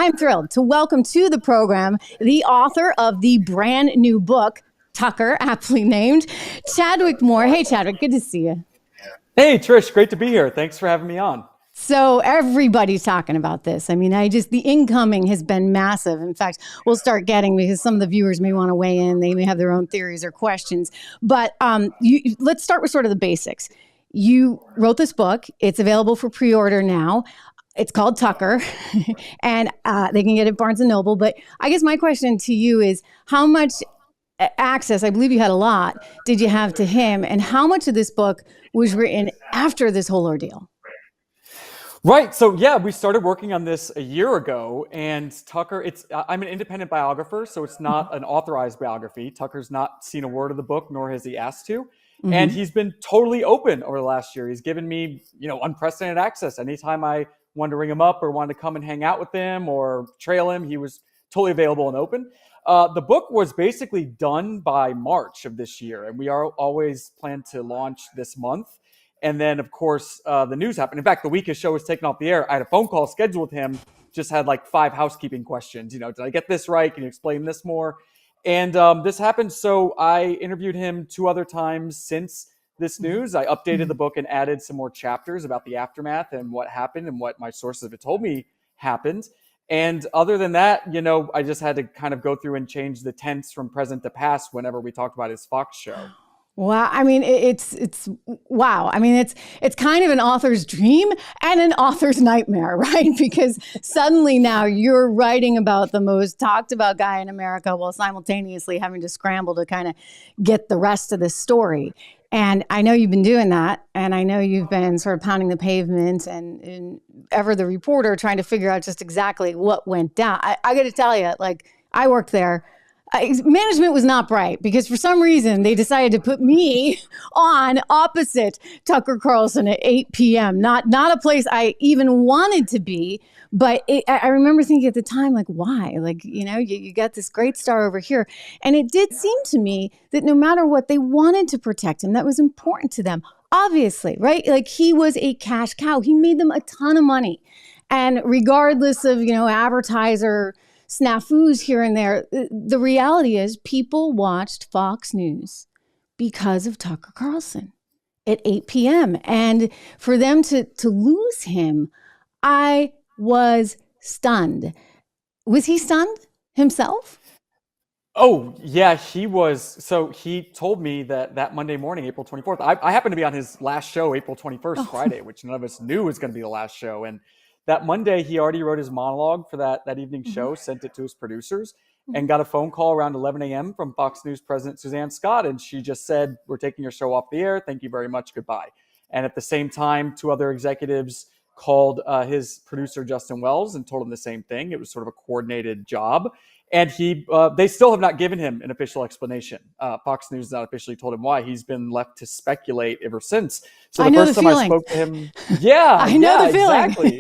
I'm thrilled to welcome to the program the author of the brand new book, Tucker, aptly named, Chadwick Moore. Hey, Chadwick, good to see you. Hey, Trish, great to be here. Thanks for having me on. So everybody's talking about this. I mean, the incoming has been massive. In fact, we'll start getting, because some of the viewers may want to weigh in. They may have their own theories or questions. But let's start with sort of the basics. You wrote this book. It's available for pre-order now. It's called Tucker, and they can get it at Barnes & Noble. But I guess my question to you is, how much access, I believe you had a lot, did you have to him? And how much of this book was written after this whole ordeal? Right. So, yeah, we started working on this a year ago. And Tucker, I'm an independent biographer, so it's not an authorized biography. Tucker's not seen a word of the book, nor has he asked to. Mm-hmm. And he's been totally open over the last year. He's given me, unprecedented access. Anytime I wanted to ring him up or wanted to come and hang out with him or trail him, he was totally available and open. The book was basically done by March of this year, and we are always planned to launch this month. And then, of course, the news happened. In fact, the week his show was taken off the air, I had a phone call scheduled with him, just had like 5 housekeeping questions. Did I get this right? Can you explain this more? And this happened. So I interviewed him 2 other times since this news. I updated the book and added some more chapters about the aftermath and what happened and what my sources have told me happened. And other than that, I just had to kind of go through and change the tense from present to past whenever we talked about his Fox show. Wow. I mean, it's wow. I mean, it's kind of an author's dream and an author's nightmare, right? Because suddenly now you're writing about the most talked about guy in America while simultaneously having to scramble to kind of get the rest of the story. And I know you've been doing that. And I know you've been sort of pounding the pavement and ever the reporter trying to figure out just exactly what went down. I got to tell you, I worked there. Management was not bright because for some reason they decided to put me on opposite Tucker Carlson at 8 p.m. Not a place I even wanted to be, but I remember thinking at the time, why? You got this great star over here. And it did seem to me that no matter what, they wanted to protect him. That was important to them, obviously, right? He was a cash cow. He made them a ton of money. And regardless of, advertiser snafus here and there, the reality is people watched Fox News because of Tucker Carlson at 8 p.m. And for them to lose him, I was stunned. Was he stunned himself? Oh, yeah, he was. So he told me that Monday morning, April 24th, I happened to be on his last show, April 21st, Friday, which none of us knew was going to be the last show. And that Monday, he already wrote his monologue for that evening show, sent it to his producers, and got a phone call around 11 a.m. from Fox News President Suzanne Scott. And she just said, "We're taking your show off the air. Thank you very much. Goodbye." And at the same time, 2 other executives called his producer, Justin Wells, and told him the same thing. It was sort of a coordinated job. And they still have not given him an official explanation. Fox News has not officially told him why. He's been left to speculate ever since. So the first time I spoke to him, I know the feeling. Exactly.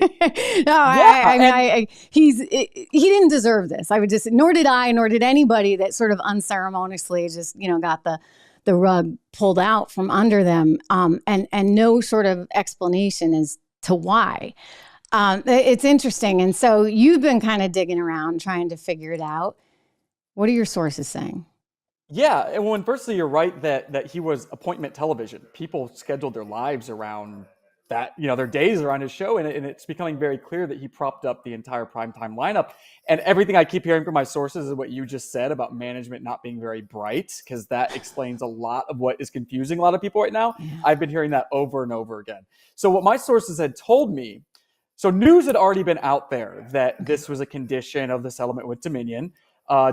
No, he didn't deserve this. Nor did I, nor did anybody that sort of unceremoniously just got the rug pulled out from under them, and no sort of explanation as to why. It's interesting. And so you've been kind of digging around, trying to figure it out. What are your sources saying? Yeah. And firstly, you're right that he was appointment television. People scheduled their lives around that, their days around his show. And it's becoming very clear that he propped up the entire primetime lineup. And everything I keep hearing from my sources is what you just said about management not being very bright, because that explains a lot of what is confusing a lot of people right now. Yeah. I've been hearing that over and over again. So what my sources had told me, so news had already been out there that this was a condition of the settlement with Dominion.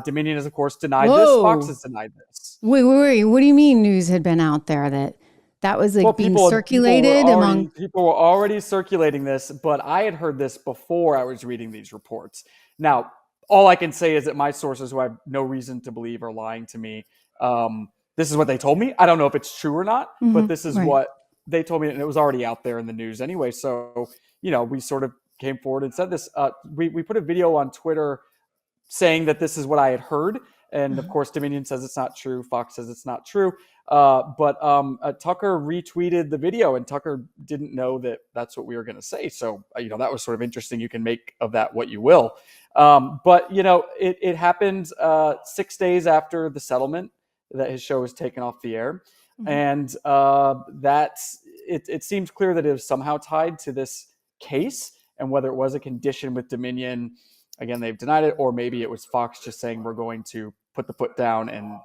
Dominion has, of course, denied this. Fox has denied this. Wait. What do you mean news had been out there that was being circulated among? People were already circulating this, but I had heard this before I was reading these reports. Now, all I can say is that my sources, who I have no reason to believe are lying to me, this is what they told me. I don't know if it's true or not, but this is what they told me, and it was already out there in the news anyway. So, we sort of came forward and said this. We put a video on Twitter saying that this is what I had heard. And of course, Dominion says it's not true. Fox says it's not true. But Tucker retweeted the video, and Tucker didn't know that that's what we were going to say. So, that was sort of interesting. You can make of that what you will. But, it happened 6 days after the settlement that his show was taken off the air. Mm-hmm. And it seems clear that it was somehow tied to this case, and whether it was a condition with Dominion, again, they've denied it, or maybe it was Fox just saying we're going to put the foot down and,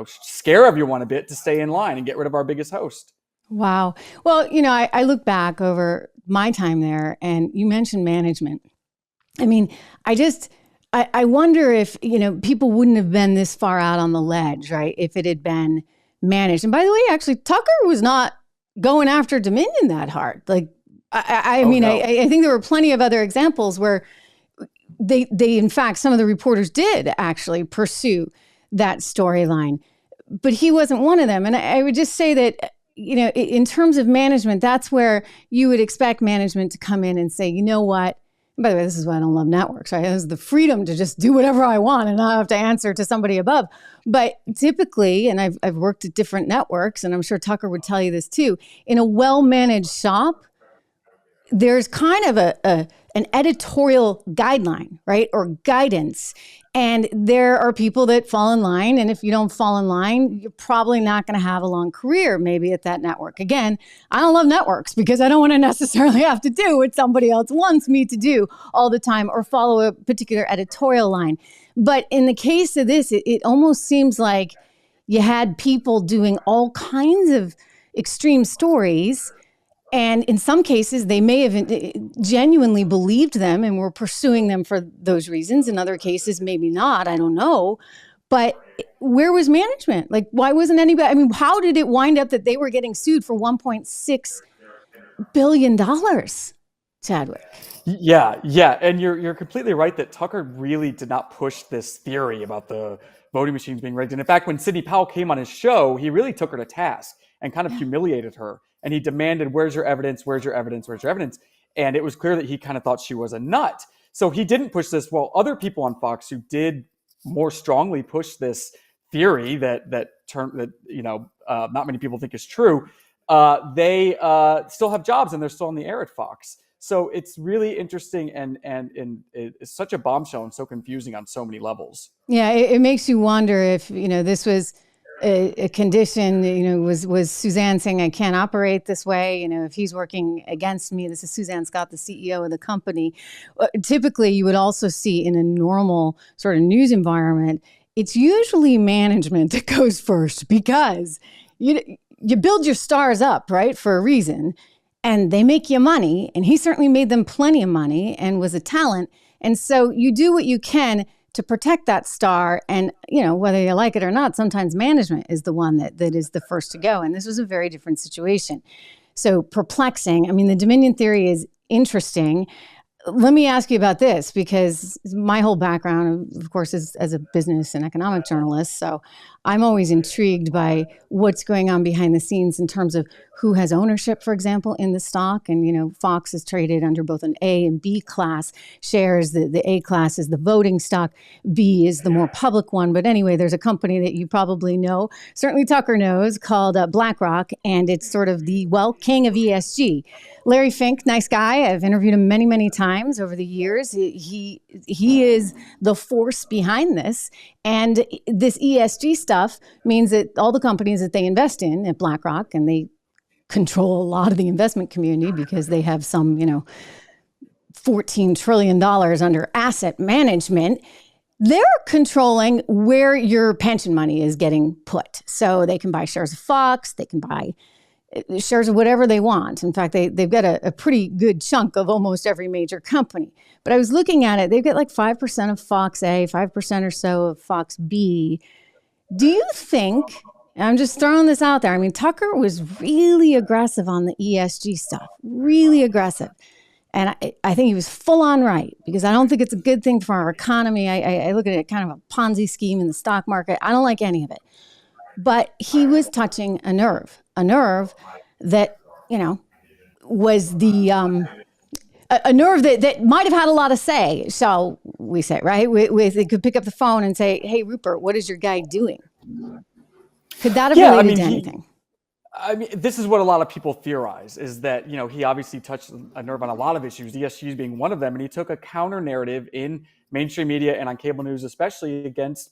scare everyone a bit to stay in line and get rid of our biggest host. Wow. Well, I look back over my time there, and you mentioned management. I mean, I wonder if, people wouldn't have been this far out on the ledge, right? If it had been managed. And by the way, actually, Tucker was not going after Dominion that hard. Like, I think there were plenty of other examples where they in fact, some of the reporters did actually pursue that storyline, but he wasn't one of them. And I would just say that, in terms of management, that's where you would expect management to come in and say, you know what? And by the way, this is why I don't love networks, right? It has the freedom to just do whatever I want and not have to answer to somebody above. But typically, and I've worked at different networks, and I'm sure Tucker would tell you this too, in a well-managed shop, there's kind of an editorial guideline, right? Or guidance. And there are people that fall in line. And if you don't fall in line, you're probably not going to have a long career maybe at that network. Again, I don't love networks because I don't want to necessarily have to do what somebody else wants me to do all the time or follow a particular editorial line. But in the case of this, it almost seems like you had people doing all kinds of extreme stories. And in some cases, they may have genuinely believed them and were pursuing them for those reasons. In other cases, maybe not. I don't know. But where was management? Like, why wasn't anybody? I mean, how did it wind up that they were getting sued for $1.6 billion, Chadwick? Yeah. And you're completely right that Tucker really did not push this theory about the voting machines being rigged. And in fact, when Sidney Powell came on his show, he really took her to task and kind of humiliated her. And he demanded, where's your evidence? Where's your evidence? Where's your evidence? And it was clear that he kind of thought she was a nut. So he didn't push this. Well, other people on Fox who did more strongly push this theory that not many people think is true, they still have jobs and they're still on the air at Fox. So it's really interesting and it's such a bombshell and so confusing on so many levels. Yeah, it makes you wonder if, this was a condition, was Suzanne saying, I can't operate this way? If he's working against me, this is Suzanne Scott, the CEO of the company. Typically, you would also see in a normal sort of news environment, it's usually management that goes first because you build your stars up, right, for a reason, and they make you money. And he certainly made them plenty of money and was a talent. And so you do what you can to protect that star. And, whether you like it or not, sometimes management is the one that is the first to go. And this was a very different situation. So perplexing. I mean, the Dominion theory is interesting. Let me ask you about this, because my whole background, of course, is as a business and economic journalist. So I'm always intrigued by what's going on behind the scenes in terms of who has ownership, for example, in the stock. And, Fox is traded under both an A and B class shares. The A class is the voting stock. B is the more public one. But anyway, there's a company that you probably know, certainly Tucker knows, called BlackRock. And it's sort of the, king of ESG. Larry Fink, nice guy. I've interviewed him many, many times over the years. He is the force behind this. And this ESG stuff means that all the companies that they invest in at BlackRock, and they control a lot of the investment community because they have some, $14 trillion under asset management, they're controlling where your pension money is getting put. So they can buy shares of Fox, they can buy shares of whatever they want. In fact, they've got a pretty good chunk of almost every major company. But I was looking at it, they've got like 5% of Fox A, 5% or so of Fox B. Do you think, and I'm just throwing this out there, I mean, Tucker was really aggressive on the ESG stuff, really aggressive. And I think he was full on right, because I don't think it's a good thing for our economy. I look at it kind of a Ponzi scheme in the stock market. I don't like any of it. But he was touching a nerve that, was the, a nerve that might have had a lot of say, shall we say, right? They could pick up the phone and say, hey, Rupert, what is your guy doing? Could that have related to anything? This is what a lot of people theorize, is that, he obviously touched a nerve on a lot of issues, ESGs being one of them, and he took a counter narrative in mainstream media and on cable news, especially against,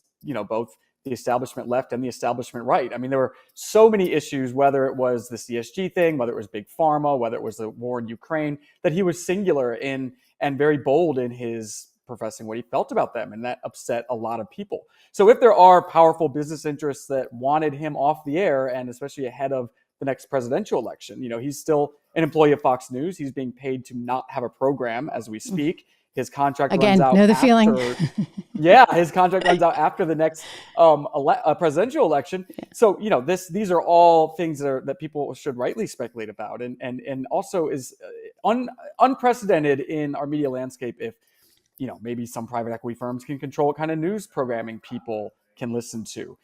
both the establishment left and the establishment right. There were so many issues, whether it was the CSG thing, whether it was big pharma, whether it was the war in Ukraine, that he was singular in and very bold in his professing what he felt about them, and that upset a lot of people. So if there are powerful business interests that wanted him off the air, and especially ahead of the next presidential election, he's still an employee of Fox News. He's being paid to not have a program as we speak. His contract runs out. Know the feeling. His contract runs out after the next presidential election. So these are all things that people should rightly speculate about, and also is unprecedented in our media landscape. If maybe some private equity firms can control what kind of news programming people can listen to.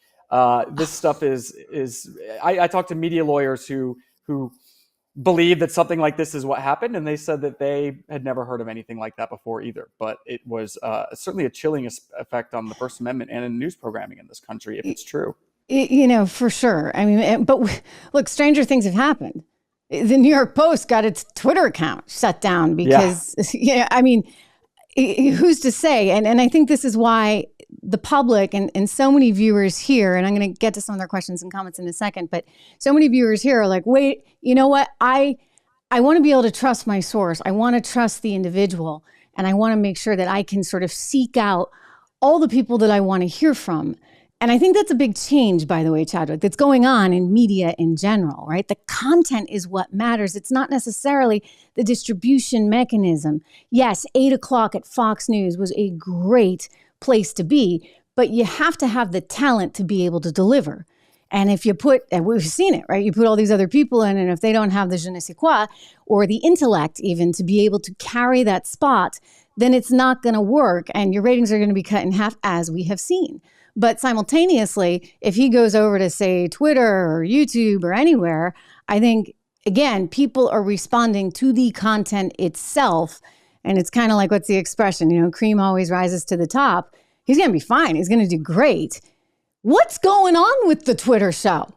This stuff I talked to media lawyers who believe that something like this is what happened, and they said that they had never heard of anything like that before either. But it was certainly a chilling effect on the First Amendment and in news programming in this country, if it's true. For sure. But look, stranger things have happened. The New York Post got its Twitter account shut down because, who's to say? And I think this is why the public and so many viewers here, and I'm going to get to some of their questions and comments in a second, but so many viewers here are like, wait, you know what? I want to be able to trust my source. I want to trust the individual, and I want to make sure that I can sort of seek out all the people that I want to hear from. And I think that's a big change, by the way, Chadwick, that's going on in media in general, right? The content is what matters. It's not necessarily the distribution mechanism. Yes, 8 o'clock at Fox News was a great place to be, but you have to have the talent to be able to deliver. And if you and we've seen it, right? You put all these other people in, and if they don't have the je ne sais quoi, or the intellect even to be able to carry that spot, then it's not going to work. And your ratings are going to be cut in half, as we have seen. But simultaneously, if he goes over to, say, Twitter or YouTube or anywhere, I think, again, people are responding to the content itself. And it's kind of like, what's the expression? Cream always rises to the top. He's going to be fine. He's going to do great. What's going on with the Twitter show?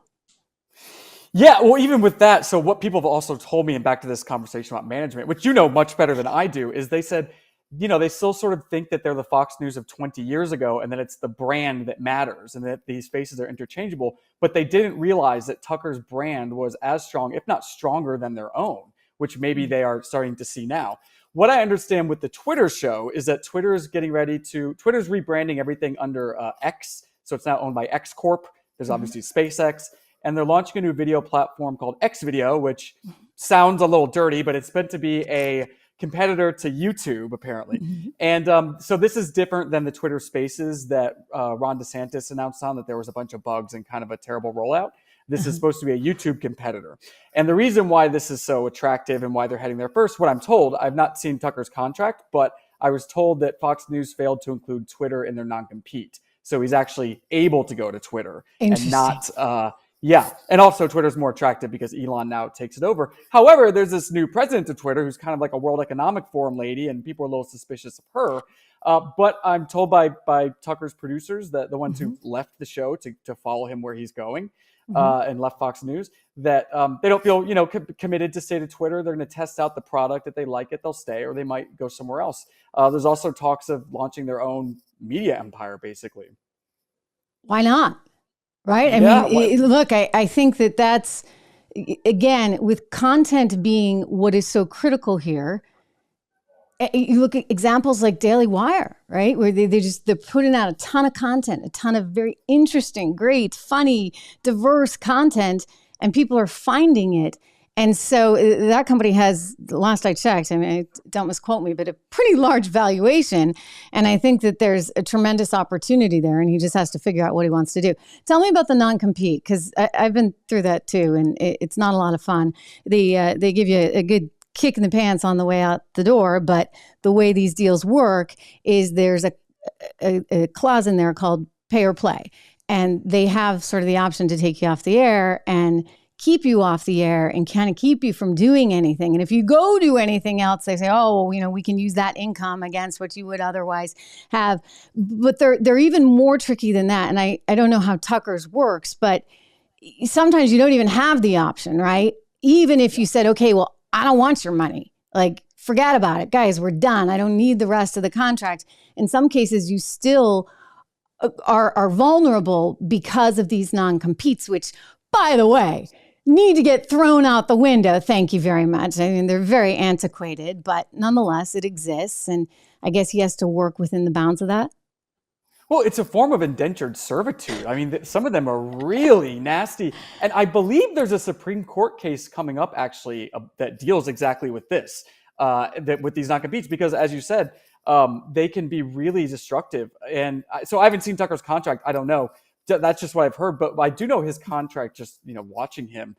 Yeah, well, even with that, so what people have also told me, and back to this conversation about management, which much better than I do, is they said, they still sort of think that they're the Fox News of 20 years ago, and that it's the brand that matters, and that these faces are interchangeable. But they didn't realize that Tucker's brand was as strong, if not stronger, than their own, which maybe they are starting to see now. What I understand with the Twitter show is that Twitter's rebranding everything under X. So it's now owned by X Corp. There's obviously SpaceX, and they're launching a new video platform called X Video, which sounds a little dirty, but it's meant to be a competitor to YouTube, apparently. And so this is different than the Twitter Spaces that Ron DeSantis announced on, that there was a bunch of bugs and kind of a terrible rollout. This is supposed to be a YouTube competitor. And the reason why this is so attractive and why they're heading there first, what I'm told, I've not seen Tucker's contract, but I was told that Fox News failed to include Twitter in their non-compete. So he's actually able to go to Twitter and not, and also Twitter's more attractive because Elon now takes it over. However, there's this new president of Twitter who's kind of like a World Economic Forum lady, and people are a little suspicious of her. But I'm told by Tucker's producers, that the ones who left the show to follow him where he's going, and left Fox News, that they don't feel committed to stay to Twitter. They're going to test out the product. If they like it, they'll stay, or they might go somewhere else. There's also talks of launching their own media empire, basically. Why not? Right? I mean, look, I think that's, again, with content being what is so critical here. You look at examples like Daily Wire, right? Where they're putting out a ton of content, a ton of very interesting, great, funny, diverse content, and people are finding it. And so that company has, the last I checked, I mean, don't misquote me, but a pretty large valuation. And I think that there's a tremendous opportunity there, and he just has to figure out what he wants to do. Tell me about the non-compete, because I've been through that too, and it's not a lot of fun. They give you a good kick in the pants on the way out the door, but the way these deals work is there's a clause in there called pay or play, and they have sort of the option to take you off the air and keep you off the air and kind of keep you from doing anything. And if you go do anything else, they say, oh, we can use that income against what you would otherwise have. But they're even more tricky than that. And I don't know how Tucker's works, but sometimes you don't even have the option, right? Even if you said, okay, well, I don't want your money. Like, forget about it. Guys, we're done. I don't need the rest of the contract. In some cases, you still are vulnerable because of these non-competes, which, by the way, need to get thrown out the window. Thank you very much. I mean, they're very antiquated, but nonetheless, it exists. And I guess he has to work within the bounds of that. Well, it's a form of indentured servitude. I mean, some of them are really nasty. And I believe there's a Supreme Court case coming up, actually, that deals exactly with this, with these non-competes, because as you said, they can be really destructive. And so I haven't seen Tucker's contract. I don't know. That's just what I've heard. But I do know his contract, just watching him,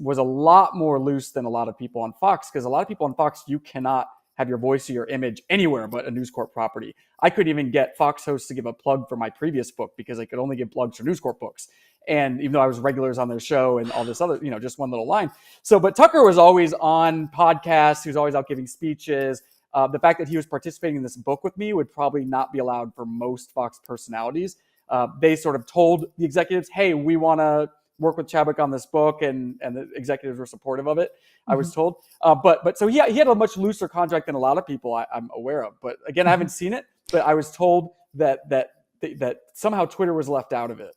was a lot more loose than a lot of people on Fox, because a lot of people on Fox, you cannot have your voice or your image anywhere but a News Corp property. I couldn't even get Fox hosts to give a plug for my previous book because I could only give plugs for News Corp books. And even though I was regulars on their show and all this other, just one little line. So, but Tucker was always on podcasts. He was always out giving speeches. The fact that he was participating in this book with me would probably not be allowed for most Fox personalities. They sort of told the executives, hey, we want to work with Chadwick on this book, and the executives were supportive of it, I was told. But so he had a much looser contract than a lot of people I'm aware of. But again, I haven't seen it, but I was told that somehow Twitter was left out of it.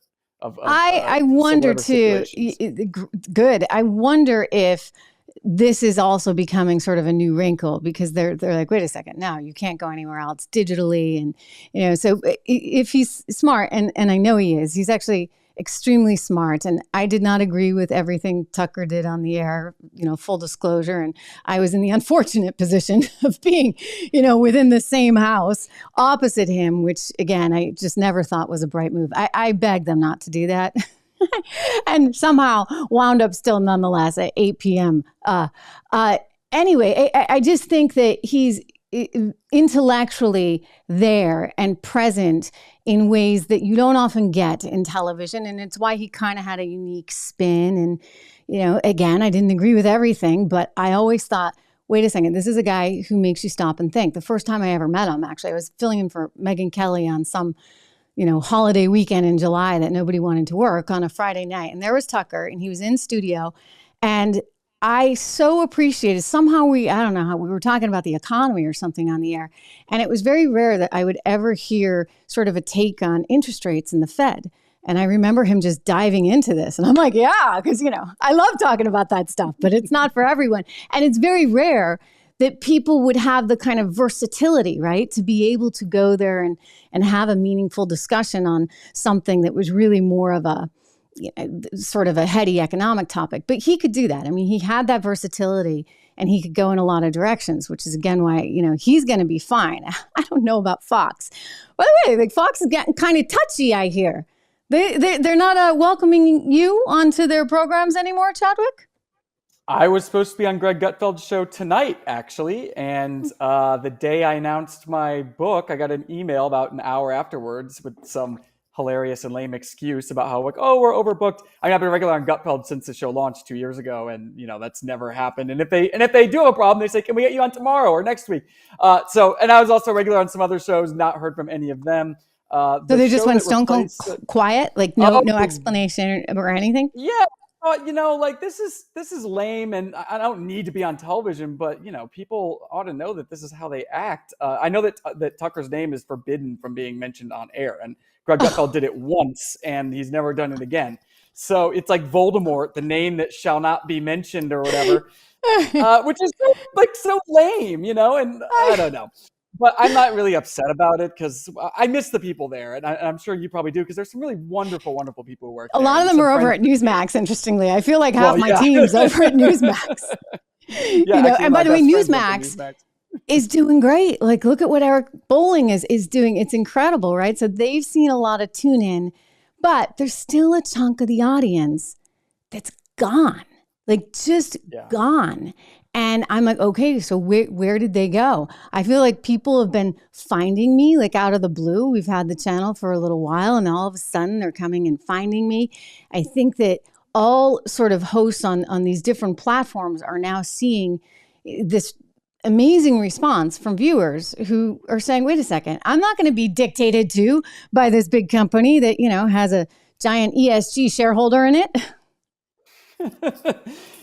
I wonder too. Good. I wonder if this is also becoming sort of a new wrinkle, because they're like, wait a second, no, you can't go anywhere else digitally. And, so if he's smart, and I know he is, he's actually extremely smart. And I did not agree with everything Tucker did on the air, full disclosure. And I was in the unfortunate position of being, within the same house opposite him, which again, I just never thought was a bright move. I begged them not to do that. And somehow wound up still nonetheless at 8 p.m. Anyway, I just think that he's intellectually there and present in ways that you don't often get in television. And it's why he kind of had a unique spin. And, again, I didn't agree with everything, but I always thought, wait a second, this is a guy who makes you stop and think. The first time I ever met him, actually, I was filling in for Megyn Kelly on some holiday weekend in July that nobody wanted to work on a Friday night. And there was Tucker, and he was in studio. And I so appreciated, somehow I don't know how, we were talking about the economy or something on the air. And it was very rare that I would ever hear sort of a take on interest rates in the Fed. And I remember him just diving into this. And I'm like, yeah, because, I love talking about that stuff, but it's not for everyone. And it's very rare that people would have the kind of versatility, right, to be able to go there and have a meaningful discussion on something that was really more of a sort of a heady economic topic. But he could do that. I mean, he had that versatility, and he could go in a lot of directions, which is, again, why, he's going to be fine. I don't know about Fox. By the way, Fox is getting kind of touchy, I hear. They're not welcoming you onto their programs anymore, Chadwick? I was supposed to be on Greg Gutfeld's show tonight, actually. And the day I announced my book, I got an email about an hour afterwards with some hilarious and lame excuse about how, like, oh, we're overbooked. I mean, I've been a regular on Gutfeld since the show launched 2 years ago, and that's never happened. And if they do have a problem, they say, can we get you on tomorrow or next week? And I was also regular on some other shows, not heard from any of them. So they just went stone cold quiet, like no explanation or anything? Yeah. This is lame, and I don't need to be on television, but people ought to know that this is how they act. I know that Tucker's name is forbidden from being mentioned on air, and Greg Gutfeld did it once, and he's never done it again. So it's like Voldemort, the name that shall not be mentioned, or whatever, which is so lame, and I don't know. But I'm not really upset about it, because I miss the people there. And I'm sure you probably do, because there's some really wonderful, wonderful people who work there. A lot of them are over at Newsmax, interestingly. I feel like half my team's over at Newsmax. And by the way, Newsmax is doing great. Like, look at what Eric Bolling is doing. It's incredible, right? So they've seen a lot of tune in, but there's still a chunk of the audience that's gone, gone. And I'm like, okay, so where did they go? I feel like people have been finding me, like, out of the blue. We've had the channel for a little while, and all of a sudden they're coming and finding me. I think that all sort of hosts on these different platforms are now seeing this amazing response from viewers who are saying, wait a second, I'm not going to be dictated to by this big company that, has a giant ESG shareholder in it.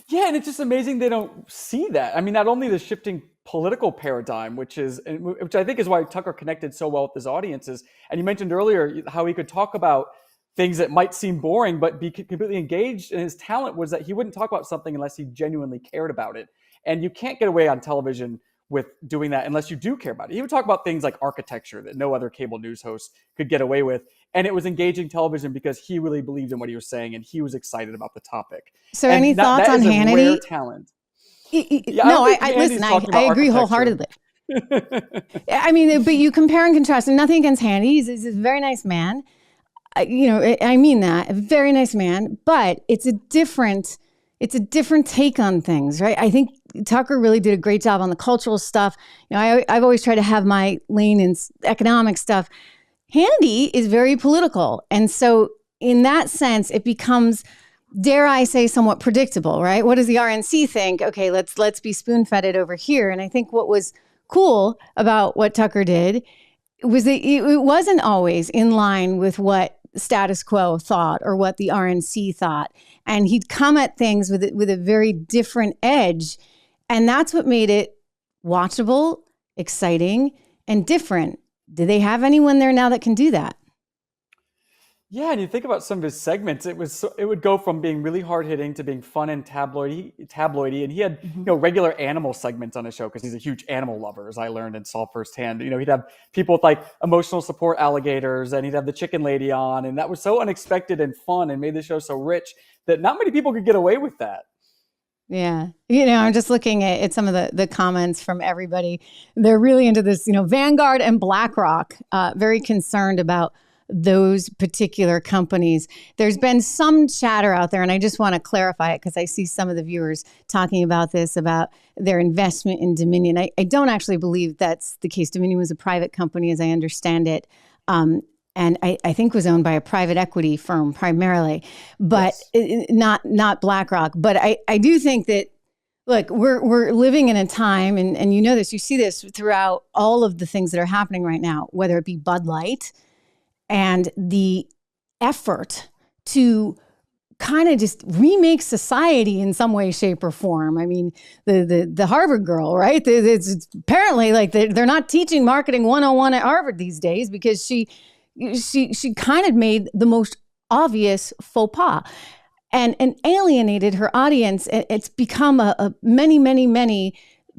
Yeah, and it's just amazing they don't see that. I mean, not only the shifting political paradigm, which I think is why Tucker connected so well with his audiences. And you mentioned earlier how he could talk about things that might seem boring, but be completely engaged. And his talent was that he wouldn't talk about something unless he genuinely cared about it. And you can't get away on television with doing that unless you do care about it. He would talk about things like architecture that no other cable news host could get away with. And it was engaging television because he really believed in what he was saying and he was excited about the topic. So any thoughts on Hannity? Rare talent. I agree wholeheartedly. I mean, but you compare and contrast, and nothing against Hannity. He's a very nice man. I mean that, a very nice man, but it's a different take on things, right? I think Tucker really did a great job on the cultural stuff. I've always tried to have my lane in economic stuff. Hannity is very political. And so in that sense, it becomes, dare I say, somewhat predictable, right? What does the RNC think? Okay, let's be spoon-fed it over here. And I think what was cool about what Tucker did was that it wasn't always in line with what status quo thought or what the RNC thought. And he'd come at things with a very different edge. And that's what made it watchable, exciting, and different. Do they have anyone there now that can do that? Yeah, and you think about some of his segments, it would go from being really hard hitting to being fun and tabloidy, and he had regular animal segments on his show because he's a huge animal lover, as I learned and saw firsthand. He'd have people with like emotional support alligators, and he'd have the chicken lady on, and that was so unexpected and fun, and made the show so rich that not many people could get away with that. Yeah. I'm just looking at some of the comments from everybody. They're really into this, Vanguard and BlackRock, very concerned about those particular companies. There's been some chatter out there, and I just want to clarify it because I see some of the viewers talking about this, about their investment in Dominion. I don't actually believe that's the case. Dominion was a private company, as I understand it. And I think was owned by a private equity firm primarily, but yes. Not BlackRock. But I do think that, look, we're living in a time, and you know this, you see this throughout all of the things that are happening right now, whether it be Bud Light and the effort to kind of just remake society in some way, shape, or form. I mean, the Harvard girl, right? It's apparently like they're not teaching marketing 101 at Harvard these days because she kind of made the most obvious faux pas and alienated her audience. It's become a many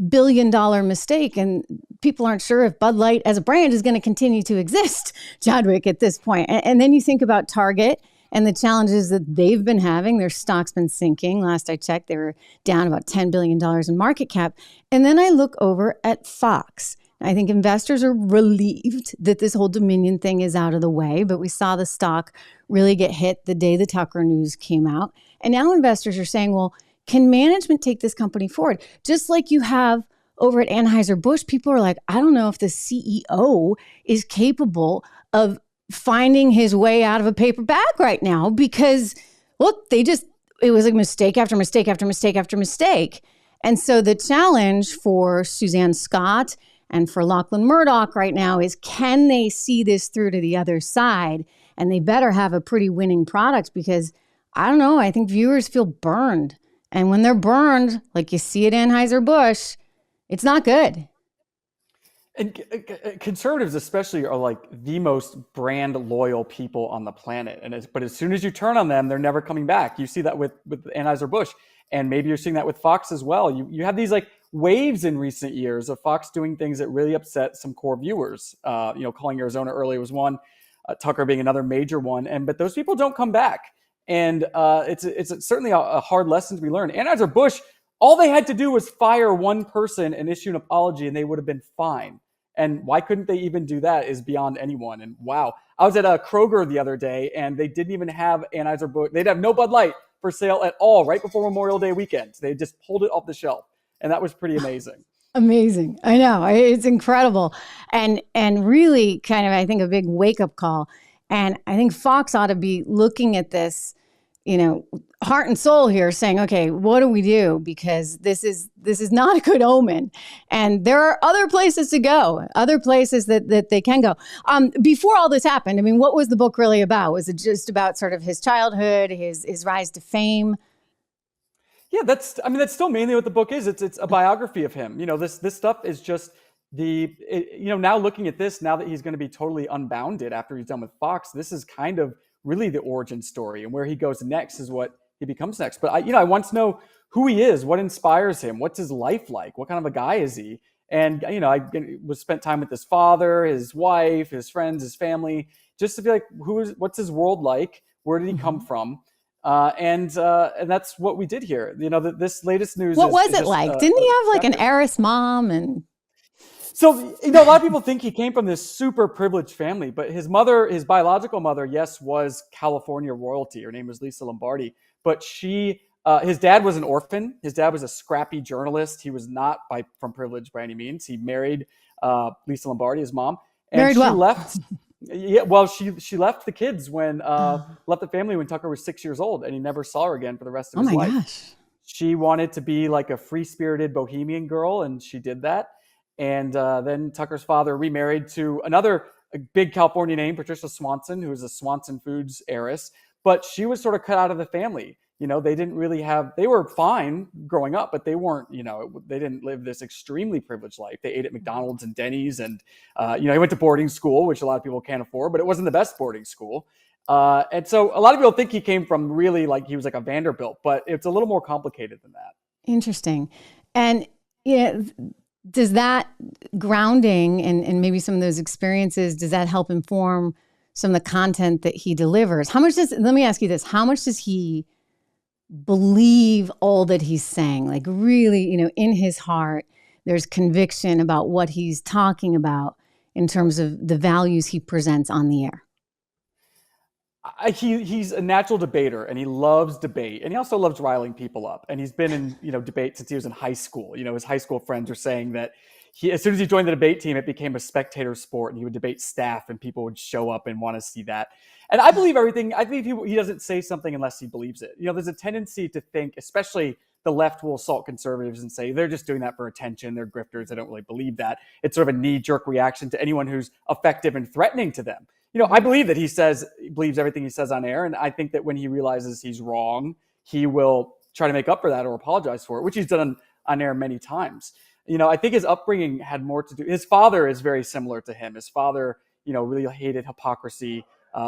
billion-dollar mistake, and people aren't sure if Bud Light as a brand is going to continue to exist, Chadwick, at this point. And then you think about Target and the challenges that they've been having. Their stock's been sinking. Last I checked, they were down about $10 billion in market cap. And then I look over at Fox. I think investors are relieved that this whole Dominion thing is out of the way, but we saw the stock really get hit the day the Tucker news came out. And now investors are saying, well, can management take this company forward? Just like you have over at Anheuser-Busch, people are like, I don't know if the CEO is capable of finding his way out of a paper bag right now because, look, it was a mistake after mistake after mistake after mistake. And so the challenge for Suzanne Scott and for Lachlan Murdoch right now is, can they see this through to the other side? And they better have a pretty winning product because, I don't know, I think viewers feel burned. And when they're burned, like you see at Anheuser-Busch, it's not good. And conservatives especially are like the most brand loyal people on the planet. But as soon as you turn on them, they're never coming back. You see that with Anheuser-Busch. And maybe you're seeing that with Fox as well. You have these like waves in recent years of Fox doing things that really upset some core viewers. Calling Arizona early was one, Tucker being another major one. But those people don't come back. And it's certainly a hard lesson to be learned. Anheuser-Busch, all they had to do was fire one person and issue an apology, and they would have been fine. And why couldn't they even do that is beyond anyone. And wow, I was at a Kroger the other day, and they didn't even have Anheuser-Busch. They'd have no Bud Light for sale at all right before Memorial Day weekend. They just pulled it off the shelf, and that was pretty amazing. Amazing. I know. It's incredible. And really kind of, I think, a big wake-up call. And I think Fox ought to be looking at this heart and soul here saying, okay, what do we do? Because this is not a good omen. And there are other places to go, other places that they can go. Before all this happened, I mean, what was the book really about? Was it just about sort of his childhood, his rise to fame? Yeah, that's still mainly what the book is. It's a biography of him. This stuff is just now looking at this, now that he's going to be totally unbounded after he's done with Fox, this is kind of really the origin story, and where he goes next is what he becomes next. But I want to know who he is, what inspires him, what's his life like, what kind of a guy is he? And I was spent time with his father, his wife, his friends, his family, just to be like, what's his world like? Where did he come from? And that's what we did here. This latest news. What was it like? Didn't he have like an heiress mom? And so, a lot of people think he came from this super privileged family, but his biological mother, yes, was California royalty. Her name was Lisa Lombardi, but his dad was an orphan. His dad was a scrappy journalist. He was not from privilege by any means. He married Lisa Lombardi, his mom, and she left. Yeah, well, she left the kids left the family when Tucker was 6 years old, and he never saw her again for the rest of his life. Gosh. She wanted to be like a free-spirited bohemian girl, and she did that. And then Tucker's father remarried to another big California name, Patricia Swanson, who was a Swanson Foods heiress, but she was sort of cut out of the family. They didn't really they were fine growing up, but they weren't, they didn't live this extremely privileged life. They ate at McDonald's and Denny's, and, he went to boarding school, which a lot of people can't afford, but it wasn't the best boarding school. And so a lot of people think he came from really he was like a Vanderbilt, but it's a little more complicated than that. Interesting. And does that grounding and maybe some of those experiences, does that help inform some of the content that he delivers? Let me ask you this, how much does he believe all that he's saying? Like really, in his heart, there's conviction about what he's talking about in terms of the values he presents on the air? He's a natural debater, and he loves debate, and he also loves riling people up. And he's been in debate since he was in high school. His high school friends are saying that as soon as he joined the debate team, it became a spectator sport, and he would debate staff, and people would show up and want to see that. And I believe everything. I believe he doesn't say something unless he believes it. There's a tendency to think, especially the left will assault conservatives and say they're just doing that for attention. They're grifters. They don't really believe that. It's sort of a knee-jerk reaction to anyone who's effective and threatening to them. I believe that he believes everything he says on air. And I think that when he realizes he's wrong, he will try to make up for that or apologize for it, which he's done on air many times. I think his upbringing had more to do. His father is very similar to him. His father, really hated hypocrisy.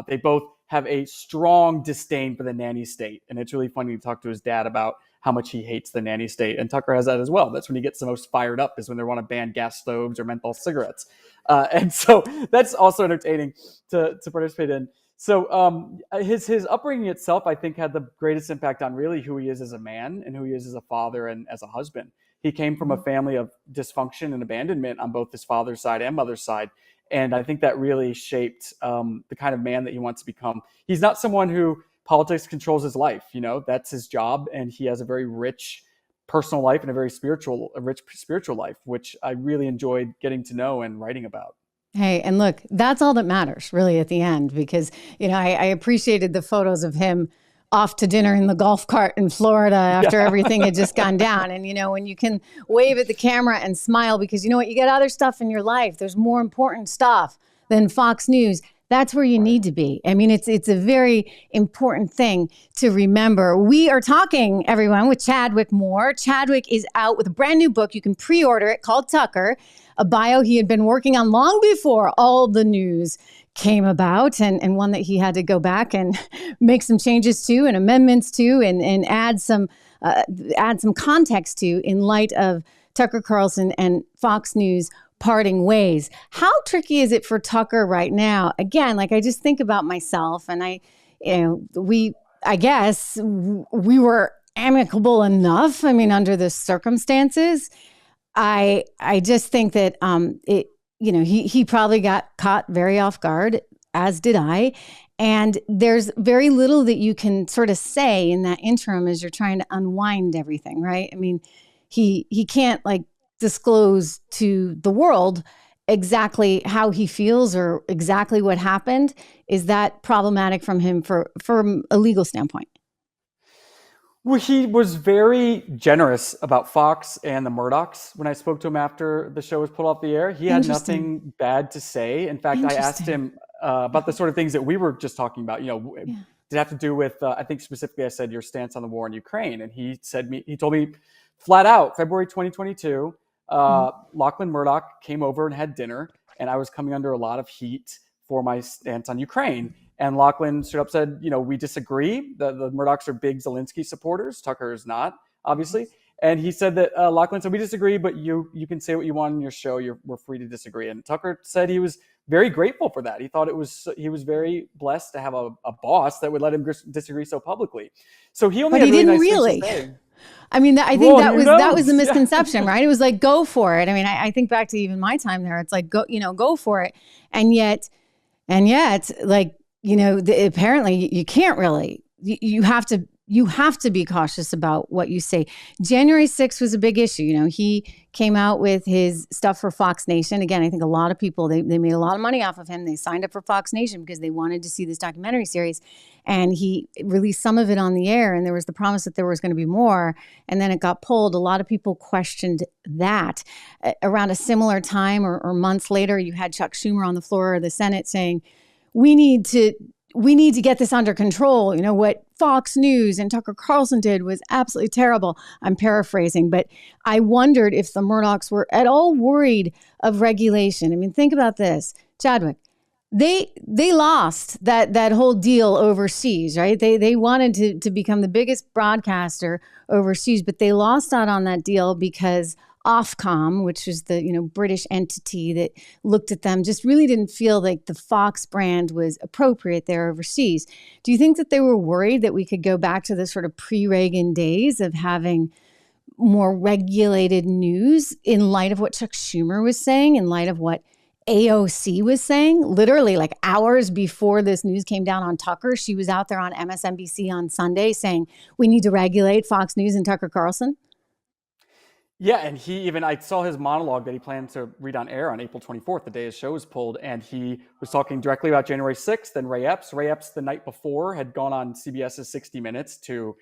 They both have a strong disdain for the nanny state. And it's really funny to talk to his dad about how much he hates the nanny state. And Tucker has that as well. That's when he gets the most fired up, is when they want to ban gas stoves or menthol cigarettes. And so that's also entertaining to participate in. So his upbringing itself, I think, had the greatest impact on really who he is as a man and who he is as a father and as a husband. He came from a family of dysfunction and abandonment on both his father's side and mother's side. And I think that really shaped the kind of man that he wants to become. He's not someone who politics controls his life. That's his job. And he has a very rich personal life and a rich spiritual life, which I really enjoyed getting to know and writing about. Hey, and look, that's all that matters really at the end, because, I appreciated the photos of him off to dinner in the golf cart in Florida after everything had just gone down. And, when you can wave at the camera and smile because you know what, you got other stuff in your life. There's more important stuff than Fox News. That's where you need to be. I mean, it's a very important thing to remember. We are talking, everyone, with Chadwick Moore. Chadwick is out with a brand new book. You can pre-order it, called Tucker, a bio he had been working on long before all the news came about, and one that he had to go back and make some changes to and amendments to and add some context to in light of Tucker Carlson and Fox News parting ways. How tricky is it for Tucker right now? Again, I just think about myself, and I guess we were amicable enough. I mean, under the circumstances, I just think that he probably got caught very off guard, as did I. And there's very little that you can sort of say in that interim as you're trying to unwind everything, right? I mean, he can't disclose to the world exactly how he feels or exactly what happened. Is that problematic from him from a legal standpoint? Well, he was very generous about Fox and the Murdochs. When I spoke to him after the show was pulled off the air, he had Interesting. nothing bad to say. In fact, I asked Interesting. him about the sort of things that we were just talking about. Yeah. Did it have to do with? I think specifically, I said your stance on the war in Ukraine, and he told me flat out, February 2022, Mhm. Lachlan Murdoch came over and had dinner, and I was coming under a lot of heat for my stance on Ukraine. And Lachlan straight up said, we disagree. The Murdochs are big Zelensky supporters. Tucker is not, obviously. And he said that Lachlan said, we disagree, but you can say what you want on your show. We're free to disagree. And Tucker said he was very grateful for that. He thought he was very blessed to have a boss that would let him disagree so publicly. So he only But had he really didn't nice things really. to say. I mean, I think Well, who that was the knows? misconception, right? It was like, go for it. I mean, I think back to even my time there. It's like, go for it. And yet, like, apparently you can't really. You have to be cautious about what you say. January 6th was a big issue. He came out with his stuff for Fox Nation. Again, I think a lot of people, they made a lot of money off of him. They signed up for Fox Nation because they wanted to see this documentary series. And he released some of it on the air, and there was the promise that there was going to be more. And then it got pulled. A lot of people questioned that. Around a similar time or months later, you had Chuck Schumer on the floor of the Senate saying, we need to get this under control. What Fox News and Tucker Carlson did was absolutely terrible. I'm paraphrasing, but I wondered if the Murdochs were at all worried of regulation. I mean, think about this, Chadwick. They lost that whole deal overseas, right? They wanted to become the biggest broadcaster overseas, but they lost out on that deal because Ofcom, which was the British entity that looked at them, just really didn't feel like the Fox brand was appropriate there overseas. Do you think that they were worried that we could go back to the sort of pre-Reagan days of having more regulated news in light of what Chuck Schumer was saying, in light of what AOC was saying? Literally, like hours before this news came down on Tucker, she was out there on MSNBC on Sunday saying we need to regulate Fox News and Tucker Carlson. Yeah, and I saw his monologue that he planned to read on air on April 24th, the day his show was pulled, and he was talking directly about January 6th and Ray Epps. Ray Epps, the night before, had gone on CBS's 60 Minutes to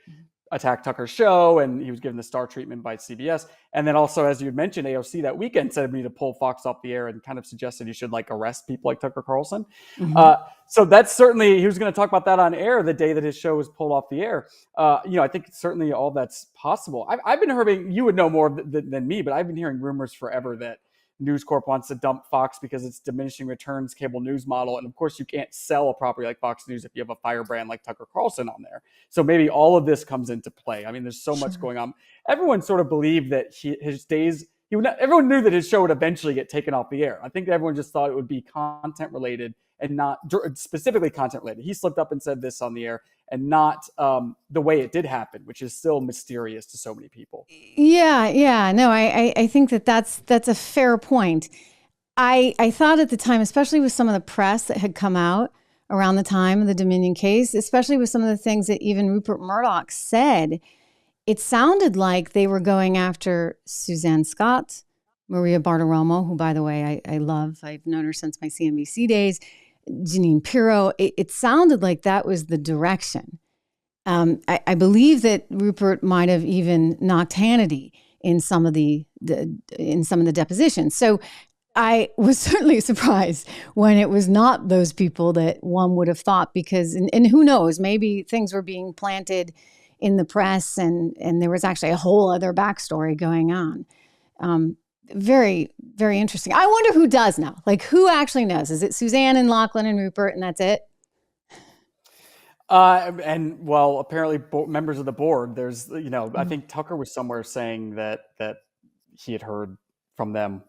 attack Tucker's show, and he was given the star treatment by CBS. And then also, as you had mentioned, AOC that weekend said we need to pull Fox off the air and kind of suggested you should arrest people like Tucker Carlson. Mm-hmm. So that's certainly, he was going to talk about that on air the day that his show was pulled off the air. I think certainly all that's possible. I've been hearing, you would know more than me, but I've been hearing rumors forever that News Corp wants to dump Fox because it's diminishing returns cable news model. And of course, you can't sell a property like Fox News if you have a firebrand like Tucker Carlson on there. So maybe all of this comes into play. I mean, there's so much going on. Everyone sort of believed that everyone knew that his show would eventually get taken off the air. I think everyone just thought it would be content related and not specifically content related. He slipped up and said this on the air, and not the way it did happen, which is still mysterious to so many people. Yeah. No, I think that's a fair point. I thought at the time, especially with some of the press that had come out around the time of the Dominion case, especially with some of the things that even Rupert Murdoch said, it sounded like they were going after Suzanne Scott, Maria Bartiromo, who, by the way, I love. I've known her since my CNBC days. Jeanine Pirro. It sounded like that was the direction. I believe that Rupert might have even knocked Hannity in some of the depositions. So I was certainly surprised when it was not those people that one would have thought, because and who knows, maybe things were being planted in the press and there was actually a whole other backstory going on. Very, very interesting. I wonder who does know. Like, who actually knows? Is it Suzanne and Lachlan and Rupert and that's it? And well, apparently members of the board, there's, I think Tucker was somewhere saying that he had heard from them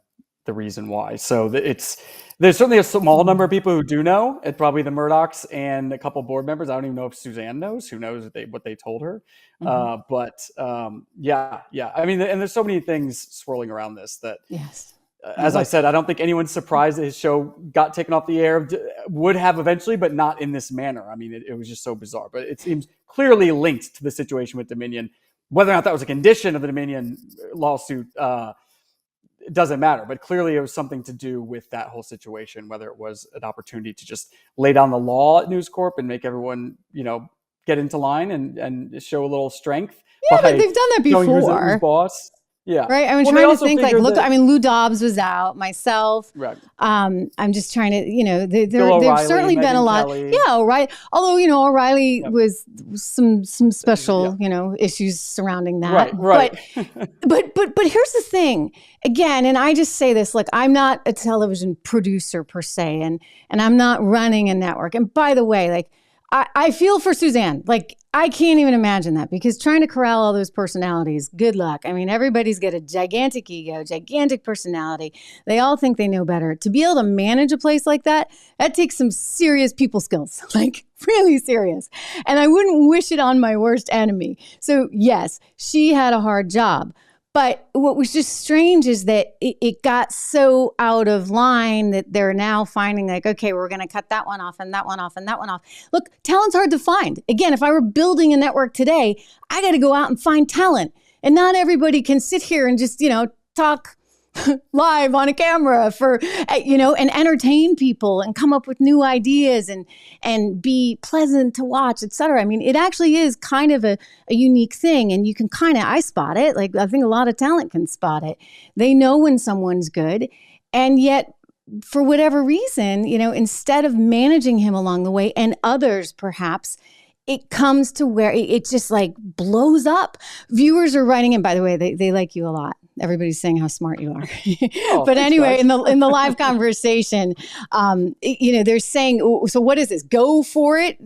the reason why. So there's certainly a small number of people who do know. It's probably the Murdochs and a couple board members. I don't even know if Suzanne knows. Who knows what they told her? Yeah. I mean, and there's so many things swirling around this that, yes. As I said, I don't think anyone's surprised that his show got taken off the air. Would have eventually, but not in this manner. I mean, it was just so bizarre. But it seems clearly linked to the situation with Dominion. Whether or not that was a condition of the Dominion lawsuit, it doesn't matter. But clearly, it was something to do with that whole situation. Whether it was an opportunity to just lay down the law at News Corp and make everyone, get into line and show a little strength Yeah, but by they've done that showing who's before. boss. Yeah. Right. I'm Well, they trying to also think like, figured look, that I mean, Lou Dobbs was out, myself. right. I'm just trying to, Bill there've O'Reilly, certainly been a Megyn lot. Kelly. Yeah. O'Reilly. Although, O'Reilly Yep. was some special, Yeah. issues surrounding that. Right. But here's the thing again, and I just say this, like, I'm not a television producer per se, and I'm not running a network. And by the way, like, I feel for Suzanne. Like, I can't even imagine that, because trying to corral all those personalities, good luck. I mean, everybody's got a gigantic ego, gigantic personality. They all think they know better. To be able to manage a place like that takes some serious people skills, like really serious. And I wouldn't wish it on my worst enemy. So yes, she had a hard job. But what was just strange is that it got so out of line that they're now finding like, okay, we're going to cut that one off and that one off and that one off. Look, talent's hard to find. Again, if I were building a network today, I got to go out and find talent. And not everybody can sit here and just, talk live on a camera and entertain people and come up with new ideas and be pleasant to watch, et cetera. I mean, it actually is kind of a unique thing, and you can I spot it. Like, I think a lot of talent can spot it. They know when someone's good, and yet for whatever reason, instead of managing him along the way, and others perhaps, it comes to where it just like blows up. Viewers are writing in, by the way, they like you a lot. Everybody's saying how smart you are. Oh, but thanks, anyway, guys. in the live conversation, they're saying, so what is this? Go for it,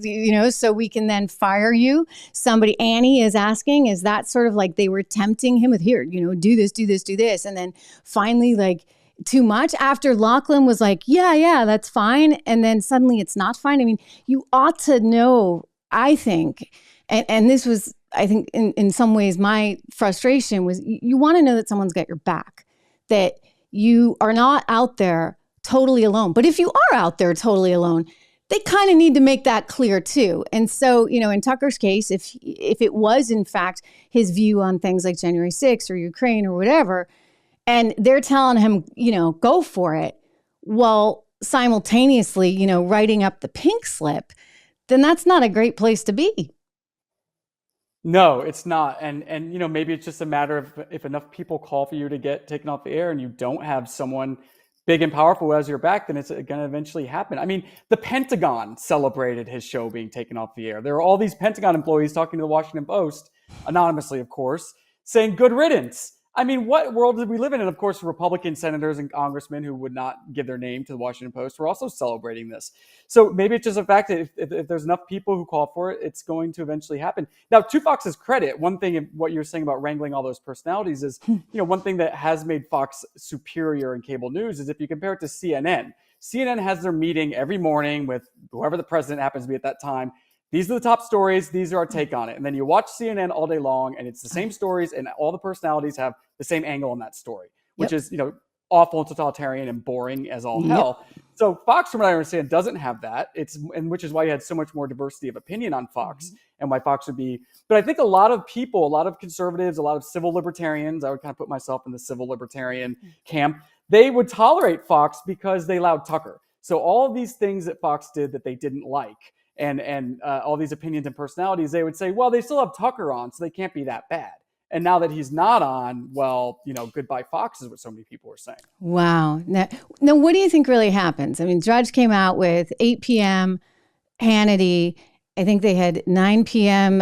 so we can then fire you. Somebody, Annie is asking, is that sort of like they were tempting him with, here, do this, do this, do this. And then finally, like, too much after Lachlan was like, yeah, that's fine. And then suddenly it's not fine. I mean, you ought to know, I think, and this was, I think in some ways my frustration was, you want to know that someone's got your back, that you are not out there totally alone. But if you are out there totally alone, they kind of need to make that clear too. And so, in Tucker's case, if it was in fact his view on things like January 6th or Ukraine or whatever, and they're telling him, go for it, while simultaneously, writing up the pink slip, then that's not a great place to be. No, it's not. And maybe it's just a matter of if enough people call for you to get taken off the air and you don't have someone big and powerful as your back, then it's going to eventually happen. I mean, the Pentagon celebrated his show being taken off the air. There are all these Pentagon employees talking to the Washington Post, anonymously, of course, saying good riddance. I mean, what world did we live in? And of course, Republican senators and congressmen who would not give their name to the Washington Post were also celebrating this. So maybe it's just a fact that if there's enough people who call for it, it's going to eventually happen. Now, to Fox's credit, one thing in what you're saying about wrangling all those personalities is, one thing that has made Fox superior in cable news is if you compare it to CNN. CNN has their meeting every morning with whoever the president happens to be at that time. These are the top stories. These are our take on it. And then you watch CNN all day long, and it's the same stories, and all the personalities have the same angle on that story, which is, awful and totalitarian and boring as all hell. So Fox, from what I understand, doesn't have that. Which is why you had so much more diversity of opinion on Fox, and why Fox would be. But I think a lot of people, a lot of conservatives, a lot of civil libertarians, I would kind of put myself in the civil libertarian camp, they would tolerate Fox because they allowed Tucker. So all of these things that Fox did that they didn't like, and all these opinions and personalities, they would say, well, they still have Tucker on, so they can't be that bad. And now that he's not on, well, goodbye Fox is what so many people are saying. Wow. Now, what do you think really happens? I mean, Drudge came out with 8 p.m. Hannity. I think they had 9 p.m.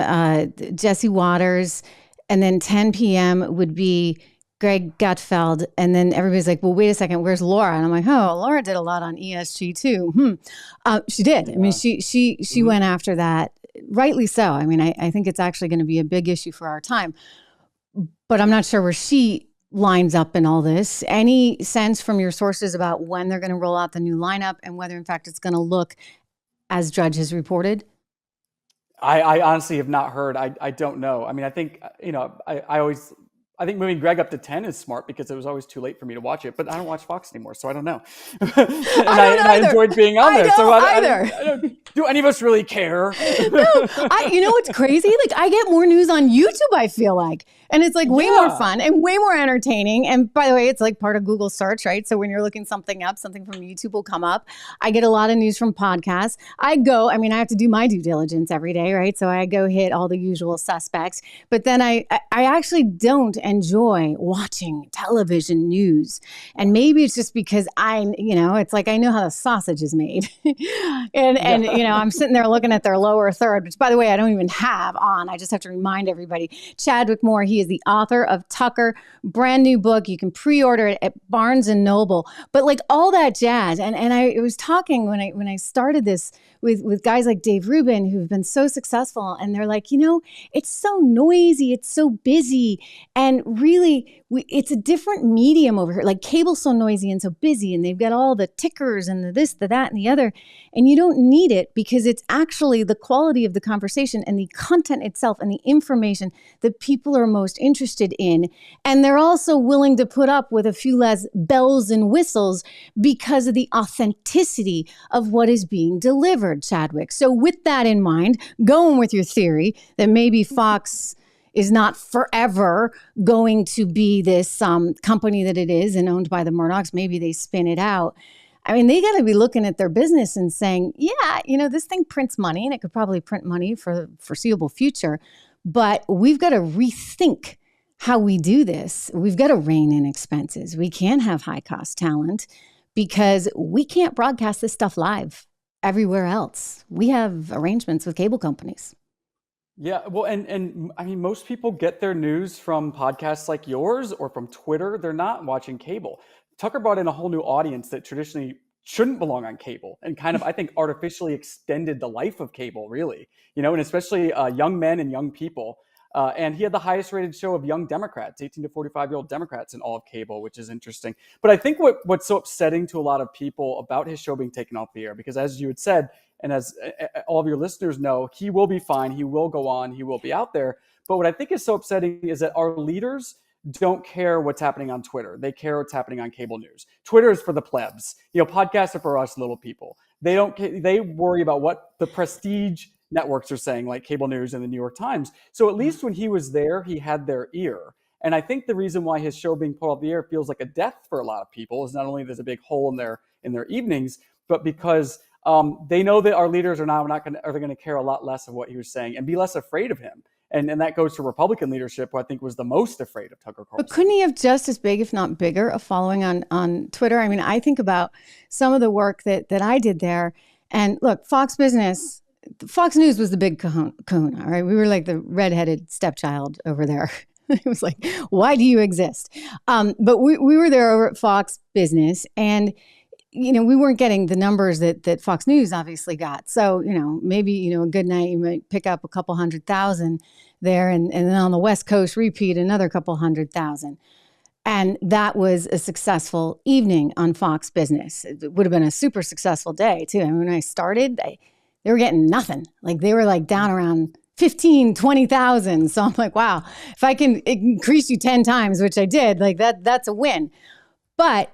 Jesse Waters, and then 10 p.m. would be Greg Gutfeld. And then everybody's like, well, wait a second, where's Laura? And I'm like, oh, Laura did a lot on ESG too. She did. I mean, she went after that, rightly so. I mean, I think it's actually going to be a big issue for our time. But I'm not sure where she lines up in all this. Any sense from your sources about when they're going to roll out the new lineup and whether, in fact, it's going to look as Drudge has reported? I honestly have not heard. I don't know. I mean, I think, I I think moving Greg up to 10 is smart because it was always too late for me to watch it, but I don't watch Fox anymore, so I don't know. I enjoyed being on there. So I don't, do any of us really care? No, you know what's crazy? Like I get more news on YouTube, I feel like. And it's like way more fun and way more entertaining. And by the way, it's like part of Google search, right? So when you're looking something up, something from YouTube will come up. I get a lot of news from podcasts. I have to do my due diligence every day, right? So I go hit all the usual suspects. But then I actually don't enjoy watching television news. And maybe it's just because it's like I know how the sausage is made. and I'm sitting there looking at their lower third, which by the way, I don't even have on. I just have to remind everybody. Chadwick Moore, he is the author of Tucker, brand new book. You can pre-order it at Barnes and Noble. But like all that jazz, and I was talking when I started this with guys like Dave Rubin who've been so successful, and they're like, it's so noisy, it's so busy, and really it's a different medium over here. Like cable's so noisy and so busy, and they've got all the tickers and the this, the that, and the other, and you don't need it because it's actually the quality of the conversation and the content itself and the information that people are most interested in. And they're also willing to put up with a few less bells and whistles because of the authenticity of what is being delivered, Chadwick. So with that in mind, going with your theory that maybe Fox is not forever going to be this company that it is and owned by the Murdochs, maybe they spin it out. I mean, they got to be looking at their business and saying, this thing prints money and it could probably print money for the foreseeable future. But we've got to rethink how we do this. We've got to rein in expenses. We can't have high cost talent because we can't broadcast this stuff live everywhere else. We have arrangements with cable companies. Yeah, well, and I mean, most people get their news from podcasts like yours or from Twitter. They're not watching cable. Tucker brought in a whole new audience that traditionally shouldn't belong on cable and kind of, I think, artificially extended the life of cable, really, and especially young men and young people. And he had the highest rated show of young Democrats, 18 to 45-year-old Democrats in all of cable, which is interesting. But I think what's so upsetting to a lot of people about his show being taken off the air, because as you had said, and as all of your listeners know, he will be fine. He will go on. He will be out there. But what I think is so upsetting is that our leaders don't care what's happening on Twitter. They care what's happening on cable news. Twitter is for the plebs. Podcasts are for us little people. They worry about what the prestige networks are saying, like cable news and the New York Times. So at least when he was there, he had their ear. And I think the reason why his show being pulled off the air feels like a death for a lot of people is not only there's a big hole in their evenings, but because they know that our leaders are going to care a lot less of what he was saying and be less afraid of him. And that goes to Republican leadership, who I think was the most afraid of Tucker Carlson. But couldn't he have just as big, if not bigger, a following on Twitter? I mean, I think about some of the work that I did there. And look, Fox News was the big kahuna, right? We were like the redheaded stepchild over there. It was like, why do you exist? But we were there over at Fox Business, and we weren't getting the numbers that Fox News obviously got. So, maybe, a good night, you might pick up a couple 100,000 there. And then on the West Coast, repeat another couple 100,000. And that was a successful evening on Fox Business. It would have been a super successful day, too. I mean, when I started, they were getting nothing. Like they were like down around 15, 20,000. So I'm like, wow, if I can increase you 10 times, which I did, like that's a win. But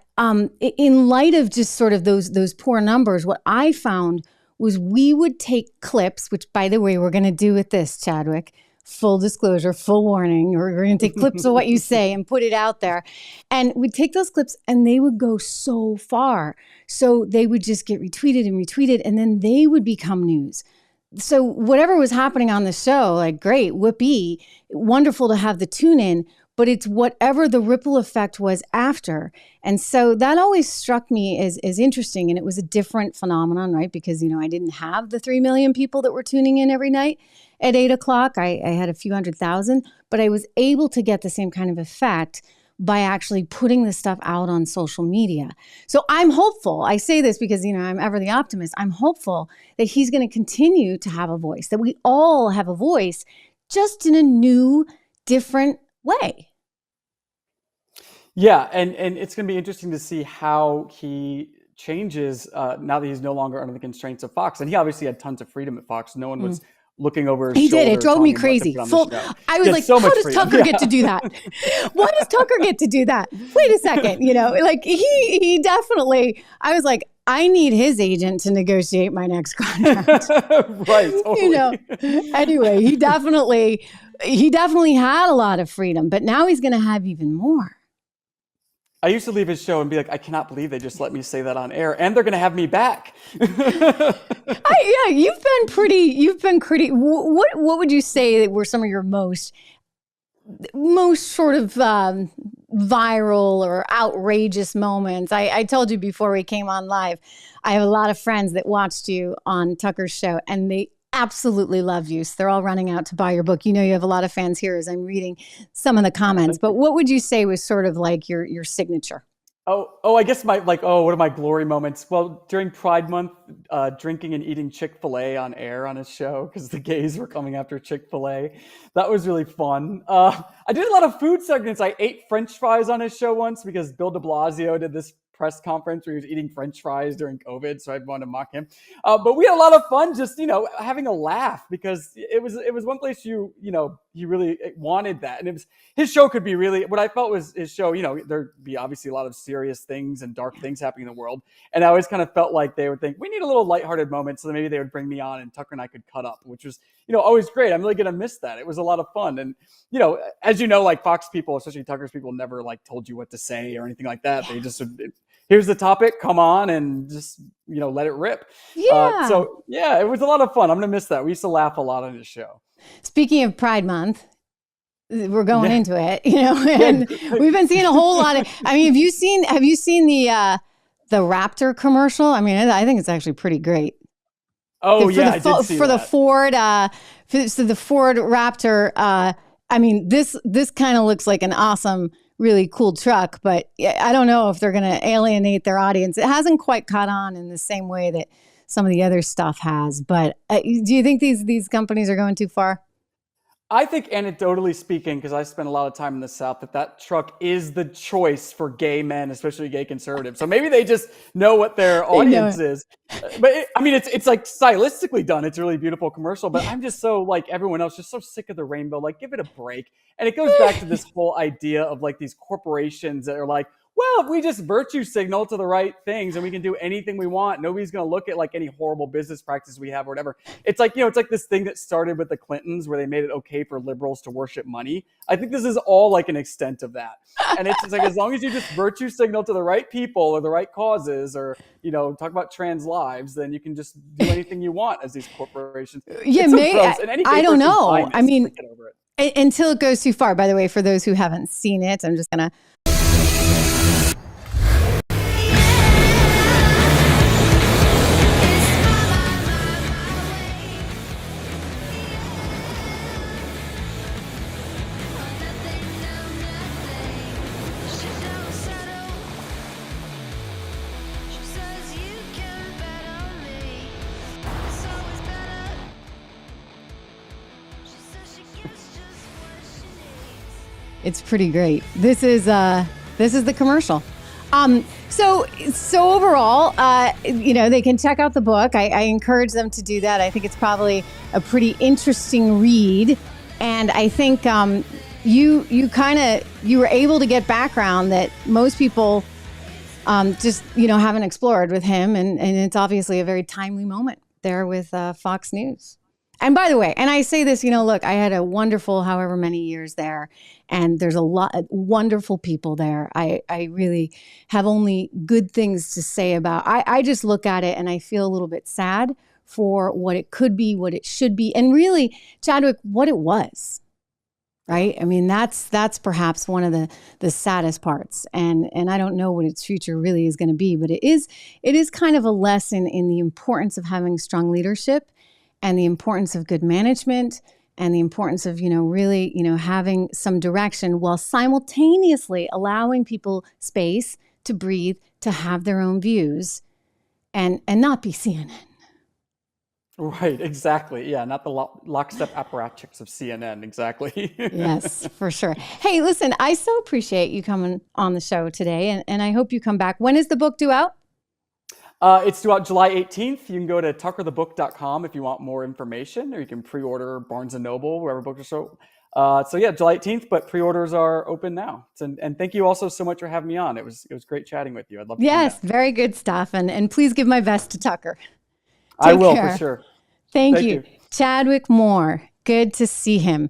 in light of just sort of those poor numbers, what I found was we would take clips, which by the way, we're going to do with this, Chadwick, full disclosure, full warning, we're going to take clips of what you say and put it out there. And we'd take those clips and they would go so far. So they would just get retweeted and then they would become news. So whatever was happening on the show, like great, whoopee, wonderful to have the tune in, but it's whatever the ripple effect was after. And so that always struck me as interesting. And it was a different phenomenon, right? Because, I didn't have the 3 million people that were tuning in every night at 8:00. I had a few 100,000, but I was able to get the same kind of effect by actually putting this stuff out on social media. So I'm hopeful. I say this because, I'm ever the optimist. I'm hopeful that he's going to continue to have a voice, that we all have a voice, just in a new, different way. Yeah, and it's going to be interesting to see how he changes now that he's no longer under the constraints of Fox. And he obviously had tons of freedom at Fox. No one was looking over his He shoulder. did. It drove me telling him what to crazy. put on the show. I was He had like, so how much does freedom. Tucker get to do that? Why does Tucker get to do that? Wait a second. Like he definitely, I was like, I need his agent to negotiate my next contract. Right. Totally. Anyway, he definitely had a lot of freedom, but now he's going to have even more. I used to leave his show and be like, I cannot believe they just let me say that on air, and they're going to have me back. You've been pretty. What would you say that were some of your most sort of viral or outrageous moments? I told you before we came on live, I have a lot of friends that watched you on Tucker's show, and they absolutely love you. So they're all running out to buy your book. You have a lot of fans here as I'm reading some of the comments. But what would you say was sort of like your signature? I guess what are my glory moments? Well, during Pride Month, drinking and eating Chick-fil-A on air on his show because the gays were coming after Chick-fil-A. That was really fun. I did a lot of food segments. I ate French fries on his show once because Bill de Blasio did this press conference where he was eating French fries during COVID, so I wanted to mock him. But we had a lot of fun just, having a laugh because it was one place he really wanted that. And it was, his show could be really, what I felt was his show, there'd be obviously a lot of serious things and dark things happening in the world. And I always kind of felt like they would think, we need a little lighthearted moment. So then maybe they would bring me on and Tucker and I could cut up, which was, always great. I'm really going to miss that. It was a lot of fun. And, as like Fox people, especially Tucker's people, never like told you what to say or anything like that. They just here's the topic, come on, and just, let it rip. Yeah. It was a lot of fun. I'm going to miss that. We used to laugh a lot on his show. Speaking of Pride Month, we're going into it, and we've been seeing a whole lot of, have you seen the Raptor commercial? I think it's actually pretty great. Oh, I did see for that. The Ford, the Ford Raptor, this kind of looks like an awesome, really cool truck, but I don't know if they're going to alienate their audience. It hasn't quite caught on in the same way that some of the other stuff has. But do you think these companies are going too far? I think anecdotally speaking, because I spent a lot of time in the South, that truck is the choice for gay men, especially gay conservatives. So maybe they just know what their audience is. But it's like stylistically done. It's a really beautiful commercial, but I'm just so like everyone else, just so sick of the rainbow. Like, give it a break. And it goes back to this whole idea of like these corporations that are like, well, if we just virtue signal to the right things and we can do anything we want, nobody's going to look at like any horrible business practices we have or whatever. It's like, it's like this thing that started with the Clintons where they made it okay for liberals to worship money. I think this is all like an extent of that. And it's just like, as long as you just virtue signal to the right people or the right causes or, talk about trans lives, then you can just do anything you want as these corporations. Yeah, I don't know. Get over it. Until it goes too far. By the way, for those who haven't seen it, I'm just going to. It's pretty great. This is the commercial. So overall, they can check out the book. I encourage them to do that. I think it's probably a pretty interesting read, and I think you were able to get background that most people just haven't explored with him, and it's obviously a very timely moment there with Fox News. And by the way, and I say this, look, I had a wonderful however many years there, and there's a lot of wonderful people there. I really have only good things to say about. I just look at it and I feel a little bit sad for what it could be, what it should be, and really, Chadwick, what it was. Right? That's perhaps one of the saddest parts. And I don't know what its future really is going to be, but it is kind of a lesson in the importance of having strong leadership and the importance of good management and the importance of, really, having some direction while simultaneously allowing people space to breathe, to have their own views and not be CNN. Right, exactly. Yeah, not the lockstep apparatchiks of CNN, exactly. Yes, for sure. Hey, listen, I so appreciate you coming on the show today, and I hope you come back. When is the book due out? It's due out July 18th. You can go to tuckerthebook.com if you want more information, or you can pre-order Barnes & Noble, wherever books are sold. So yeah, July 18th, but pre-orders are open now. And thank you also so much for having me on. It was great chatting with you. I'd love to come Yes, back. very good stuff. And please give my best to Tucker. I will care. for sure. Thank you. Chadwick Moore. Good to see him.